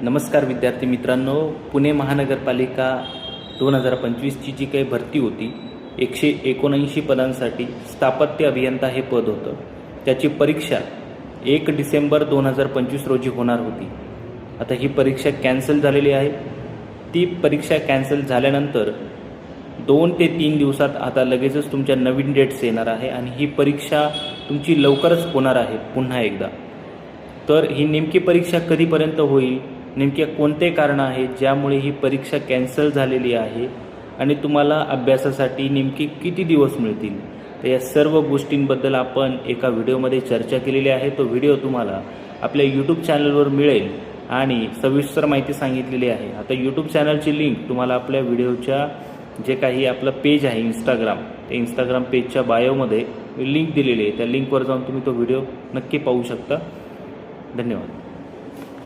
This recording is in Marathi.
नमस्कार विद्यार्थी मित्रांनो, पुणे महानगरपालिका 2025ची जी काही भरती होती 179 पदांसाठी स्थापत्य अभियंता हे पद होतं. त्याची परीक्षा 1 डिसेंबर 2025 रोजी होणार होती. आता ही परीक्षा कॅन्सल झालेली आहे. ती परीक्षा कॅन्सल झाल्यानंतर 2 ते 3 दिवसात आता लगेचच तुमच्या नवीन डेट्स येणार आहे आणि ही परीक्षा तुमची लवकरच होणार आहे पुन्हा एकदा. तर ही नेमकी परीक्षा कधीपर्यंत होईल, नेमके कोणते कारण आहे ज्यामुळे ही परीक्षा कॅन्सल झालेली आहे आणि तुम्हाला अभ्यासासाठी नेमकी किती दिवस मिळतील, तर या सर्व गोष्टींबद्दल आपण एका व्हिडिओमध्ये चर्चा केलेली आहे. तो व्हिडिओ तुम्हाला आपल्या यूट्यूब चॅनलवर मिळेल आणि सविस्तर माहिती सांगितलेली आहे. आता यूट्यूब चॅनलची लिंक तुम्हाला आपल्या व्हिडिओच्या जे काही आपलं पेज आहे इंस्टाग्राम, त्या इंस्टाग्राम पेजच्या बायोमध्ये लिंक दिलेली आहे. त्या लिंकवर जाऊन तुम्ही तो व्हिडिओ नक्की पाहू शकता. धन्यवाद.